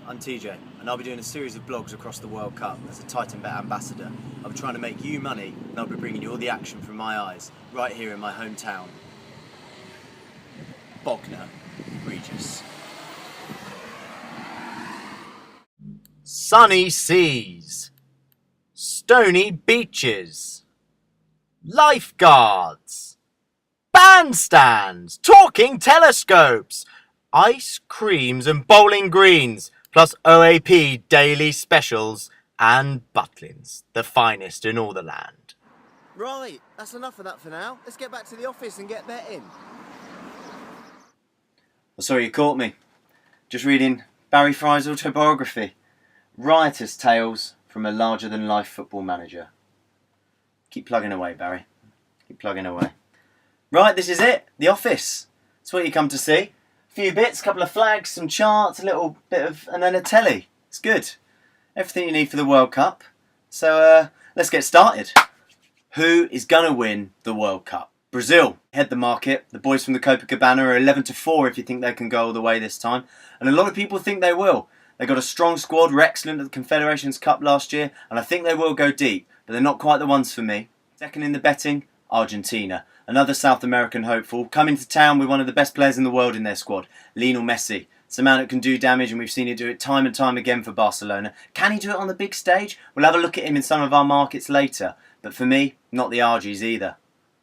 I'm TJ, and I'll be doing a series of blogs across the World Cup as a Titan Bet ambassador. I'll be trying to make you money, and I'll be bringing you all the action from my eyes, right here in my hometown, Bognor, Regis. Sunny seas, stony beaches, lifeguards, bandstands, talking telescopes, ice creams and bowling greens, plus OAP daily specials and Butlins, the finest in all the land. Right, that's enough of that for now. Let's get back to the office and get betting. Well, sorry you caught me. Just reading Barry Fry's autobiography. Riotous tales from a larger-than-life football manager. Keep plugging away, Barry. Keep plugging away. Right, this is it. The office. That's what you come to see. A few bits, a couple of flags, some charts, a little bit of... and then a telly. It's good. Everything you need for the World Cup. So, let's get started. Who is going to win the World Cup? Brazil head the market. The boys from the Copacabana are 11-4 if you think they can go all the way this time. And a lot of people think they will. They got a strong squad, were excellent at the Confederations Cup last year, and I think they will go deep, but they're not quite the ones for me. Second in the betting, Argentina. Another South American hopeful, coming to town with one of the best players in the world in their squad, Lionel Messi. It's a man that can do damage, and we've seen him do it time and time again for Barcelona. Can he do it on the big stage? We'll have a look at him in some of our markets later, but for me, not the Argies either.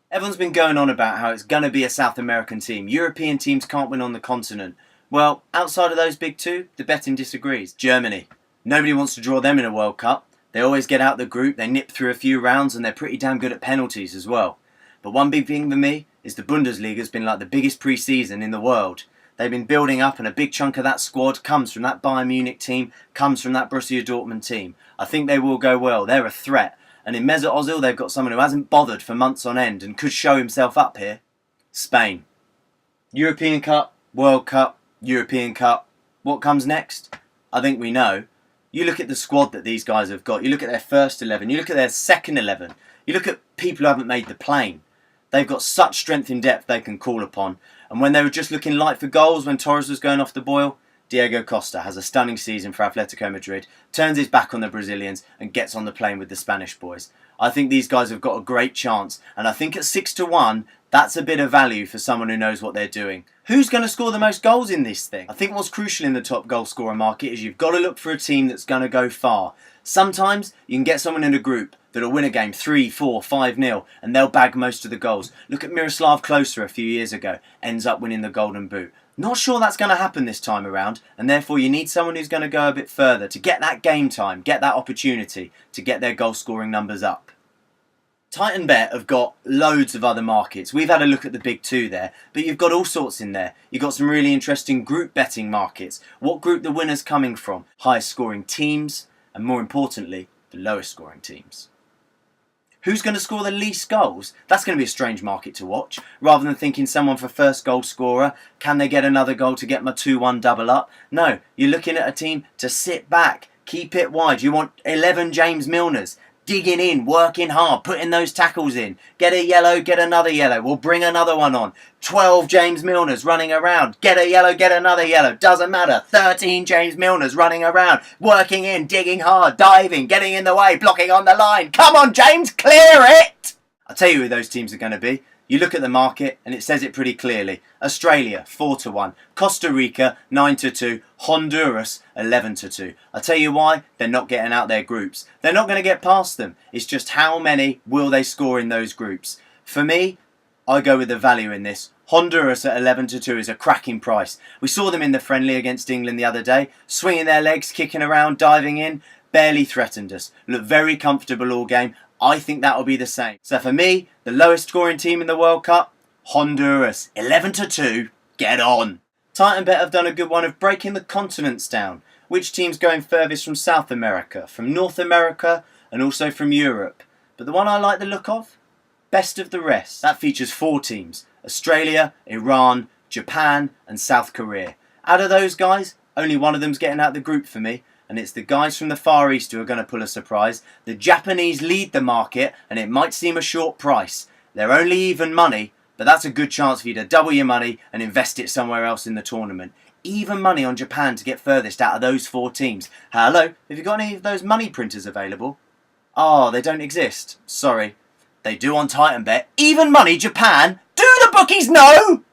Everyone's been going on about how it's going to be a South American team. European teams can't win on the continent. Well, outside of those big two, the betting disagrees. Germany. Nobody wants to draw them in a World Cup. They always get out the group, they nip through a few rounds, and they're pretty damn good at penalties as well. But one big thing for me is the Bundesliga's been like the biggest pre-season in the world. They've been building up, and a big chunk of that squad comes from that Bayern Munich team, comes from that Borussia Dortmund team. I think they will go well. They're a threat. And in Mesut Ozil, they've got someone who hasn't bothered for months on end and could show himself up here. Spain. European Cup, World Cup, European Cup. What comes next? I think we know. You look at the squad that these guys have got. You look at their first 11. You look at their second 11. You look at people who haven't made the plane. They've got such strength in depth they can call upon. And when they were just looking light for goals, when Torres was going off the boil, Diego Costa has a stunning season for Atletico Madrid, turns his back on the Brazilians and gets on the plane with the Spanish boys. I think these guys have got a great chance, and I think at 6-1, that's a bit of value for someone who knows what they're doing. Who's going to score the most goals in this thing? I think what's crucial in the top goal scorer market is you've got to look for a team that's going to go far. Sometimes you can get someone in a group that'll win a game 3, 4, 5-0 and they'll bag most of the goals. Look at Miroslav Klose a few years ago, ends up winning the Golden Boot. Not sure that's going to happen this time around, and therefore you need someone who's going to go a bit further to get that game time, get that opportunity to get their goal scoring numbers up. Titan Bet have got loads of other markets. We've had a look at the big two there, but you've got all sorts in there. You've got some really interesting group betting markets. What group the winner's coming from, highest scoring teams, and more importantly, the lowest scoring teams. Who's going to score the least goals? That's going to be a strange market to watch. Rather than thinking someone for first goal scorer, can they get another goal to get my 2-1 double up? No, you're looking at a team to sit back, keep it wide. You want 11 James Milners. Digging in, working hard, putting those tackles in. Get a yellow, get another yellow. We'll bring another one on. 12 James Milners running around. Get a yellow, get another yellow. Doesn't matter. 13 James Milners running around. Working in, digging hard, diving, getting in the way, blocking on the line. Come on, James, clear it! I'll tell you who those teams are going to be. You look at the market and it says it pretty clearly. Australia, 4-1. Costa Rica, 9-2. Honduras, 11-2. I'll tell you why. They're not getting out their groups. They're not going to get past them. It's just how many will they score in those groups. For me, I go with the value in this. Honduras at 11-2 is a cracking price. We saw them in the friendly against England the other day. Swinging their legs, kicking around, diving in. Barely threatened us. Looked very comfortable all game. I think that will be the same. So for me, the lowest scoring team in the World Cup, Honduras, 11-2, get on. Titan Bet have done a good one of breaking the continents down. Which team's going furthest from South America, from North America, and also from Europe. But the one I like the look of, best of the rest. That features 4 teams, Australia, Iran, Japan, and South Korea. Out of those guys, only one of them's getting out the group for me. And it's the guys from the Far East who are going to pull a surprise. The Japanese lead the market, and it might seem a short price. They're only even money, but that's a good chance for you to double your money and invest it somewhere else in the tournament. Even money on Japan to get furthest out of those 4 teams. Hello, have you got any of those money printers available? Oh, they don't exist. Sorry. They do on Titan Bet. Even money Japan. Do the bookies know?